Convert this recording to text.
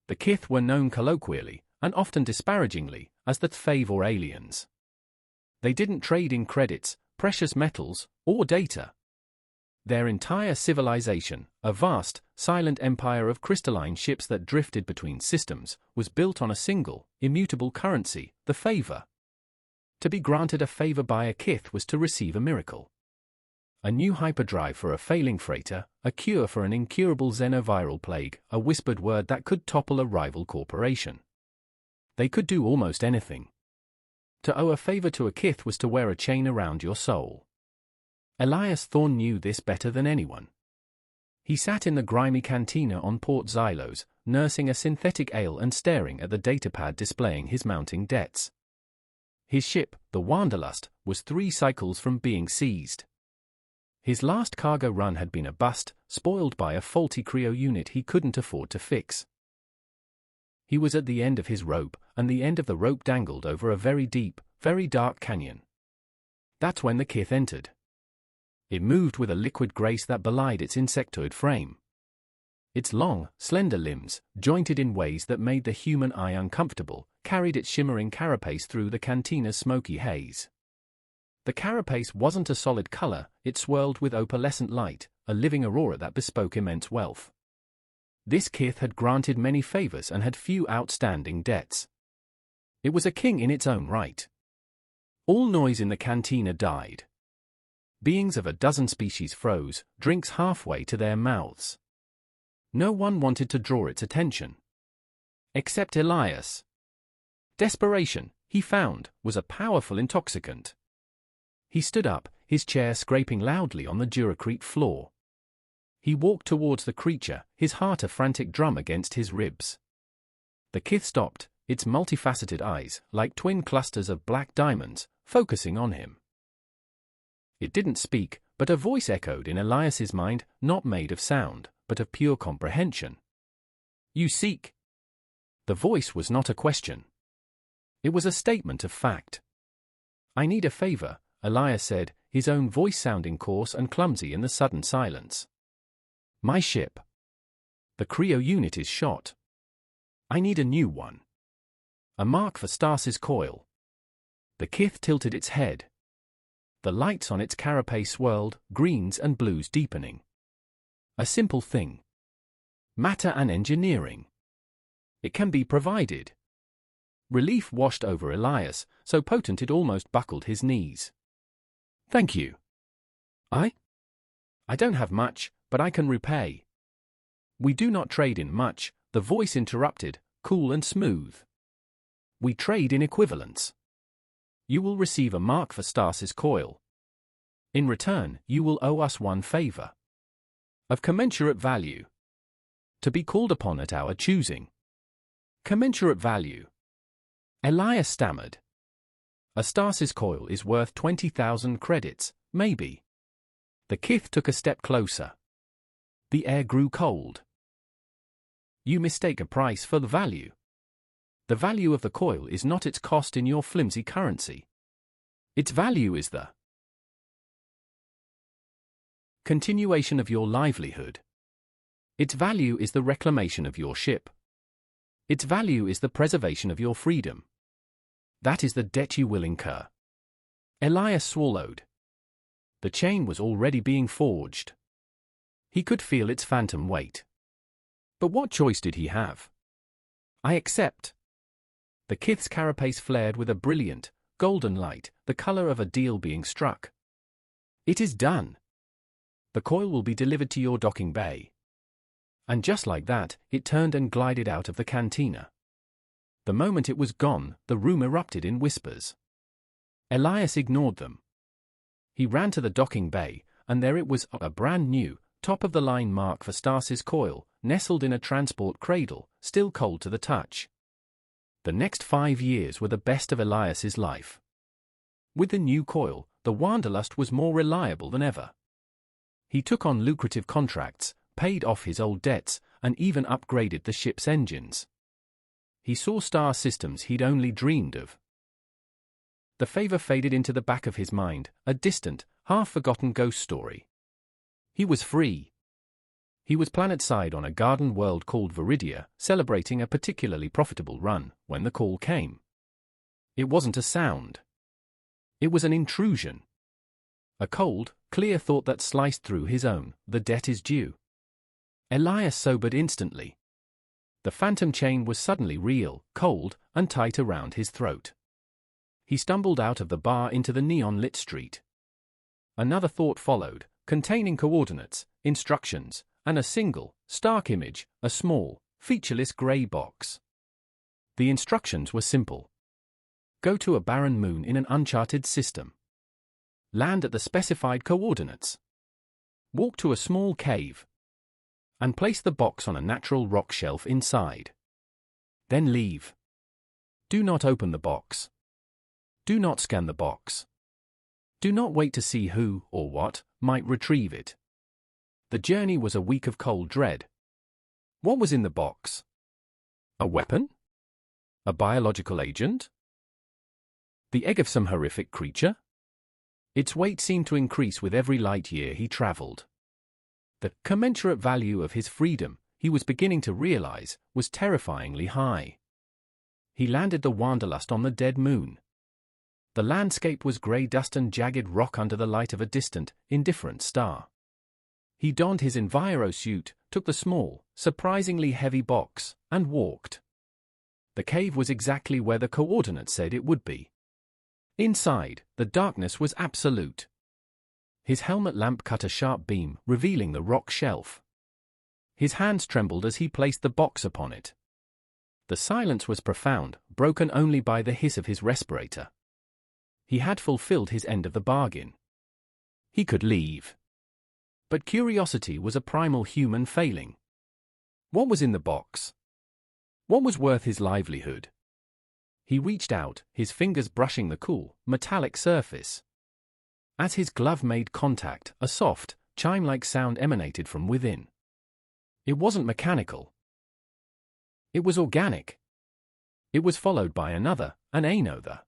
The Kith were known colloquially, and often disparagingly, as the Tfave or aliens. They didn't trade in credits, precious metals, or data. Their entire civilization, a vast, silent empire of crystalline ships that drifted between systems, was built on a single, immutable currency, the favor. To be granted a favor by a Kith was to receive a miracle. A new hyperdrive for a failing freighter, a cure for an incurable xenoviral plague, a whispered word that could topple a rival corporation. They could do almost anything. To owe a favor to a Kith was to wear a chain around your soul. Elias Thorne knew this better than anyone. He sat in the grimy cantina on Port Xylos, nursing a synthetic ale and staring at the datapad displaying his mounting debts. His ship, the Wanderlust, was 3 cycles from being seized. His last cargo run had been a bust, spoiled by a faulty cryo unit he couldn't afford to fix. He was at the end of his rope, and the end of the rope dangled over a very deep, very dark canyon. That's when the Kith entered. It moved with a liquid grace that belied its insectoid frame. Its long, slender limbs, jointed in ways that made the human eye uncomfortable, carried its shimmering carapace through the cantina's smoky haze. The carapace wasn't a solid color, it swirled with opalescent light, a living aurora that bespoke immense wealth. This Kith had granted many favors and had few outstanding debts. It was a king in its own right. All noise in the cantina died. Beings of a dozen species froze, drinks halfway to their mouths. No one wanted to draw its attention. Except Elias. Desperation, he found, was a powerful intoxicant. He stood up, his chair scraping loudly on the Duracrete floor. He walked towards the creature, his heart a frantic drum against his ribs. The Kith stopped, its multifaceted eyes, like twin clusters of black diamonds, focusing on him. It didn't speak, but a voice echoed in Elias's mind, not made of sound, but of pure comprehension. "You seek." The voice was not a question. It was a statement of fact. "I need a favor," Elias said, his own voice sounding coarse and clumsy in the sudden silence. "My ship. The cryo unit is shot. I need a new one. A mark for Stasis coil." The Kith tilted its head. The lights on its carapace swirled, greens and blues deepening. A simple thing. Matter and engineering. It can be provided. Relief washed over Elias, so potent it almost buckled his knees. "Thank you. I don't have much, but I can repay." "We do not trade in much," the voice interrupted, cool and smooth. "We trade in equivalence. You will receive a mark for Stasis coil. In return, you will owe us one favor. Of commensurate value. To be called upon at our choosing." "Commensurate value?" Elias stammered. "A Stasis coil is worth 20,000 credits, maybe." The Kith took a step closer. The air grew cold. "You mistake a price for the value. The value of the coil is not its cost in your flimsy currency. Its value is the continuation of your livelihood. Its value is the reclamation of your ship. Its value is the preservation of your freedom. That is the debt you will incur." Elias swallowed. The chain was already being forged. He could feel its phantom weight. But what choice did he have? "I accept." The Kith's carapace flared with a brilliant, golden light, the color of a deal being struck. "It is done. The coil will be delivered to your docking bay." And just like that, it turned and glided out of the cantina. The moment it was gone, the room erupted in whispers. Elias ignored them. He ran to the docking bay, and there it was, a brand new, top-of-the-line mark for Stasis coil, nestled in a transport cradle, still cold to the touch. The next 5 years were the best of Elias's life. With the new coil, the Wanderlust was more reliable than ever. He took on lucrative contracts, paid off his old debts, and even upgraded the ship's engines. He saw star systems he'd only dreamed of. The favor faded into the back of his mind, a distant, half-forgotten ghost story. He was free. He was planetside on a garden world called Viridia, celebrating a particularly profitable run, when the call came. It wasn't a sound. It was an intrusion. A cold, clear thought that sliced through his own. The debt is due. Elias sobered instantly. The phantom chain was suddenly real, cold, and tight around his throat. He stumbled out of the bar into the neon-lit street. Another thought followed, containing coordinates, instructions, and a single, stark image, a small, featureless grey box. The instructions were simple. Go to a barren moon in an uncharted system. Land at the specified coordinates. Walk to a small cave. And place the box on a natural rock shelf inside. Then leave. Do not open the box. Do not scan the box. Do not wait to see who, or what, might retrieve it. The journey was a week of cold dread. What was in the box? A weapon? A biological agent? The egg of some horrific creature? Its weight seemed to increase with every light year he traveled. The commensurate value of his freedom, he was beginning to realize, was terrifyingly high. He landed the Wanderlust on the dead moon. The landscape was grey dust and jagged rock under the light of a distant, indifferent star. He donned his Enviro suit, took the small, surprisingly heavy box, and walked. The cave was exactly where the coordinates said it would be. Inside, the darkness was absolute. His helmet lamp cut a sharp beam, revealing the rock shelf. His hands trembled as he placed the box upon it. The silence was profound, broken only by the hiss of his respirator. He had fulfilled his end of the bargain. He could leave. But curiosity was a primal human failing. What was in the box? What was worth his livelihood? He reached out, his fingers brushing the cool, metallic surface. As his glove made contact, a soft, chime-like sound emanated from within. It wasn't mechanical. It was organic. It was followed by another, another.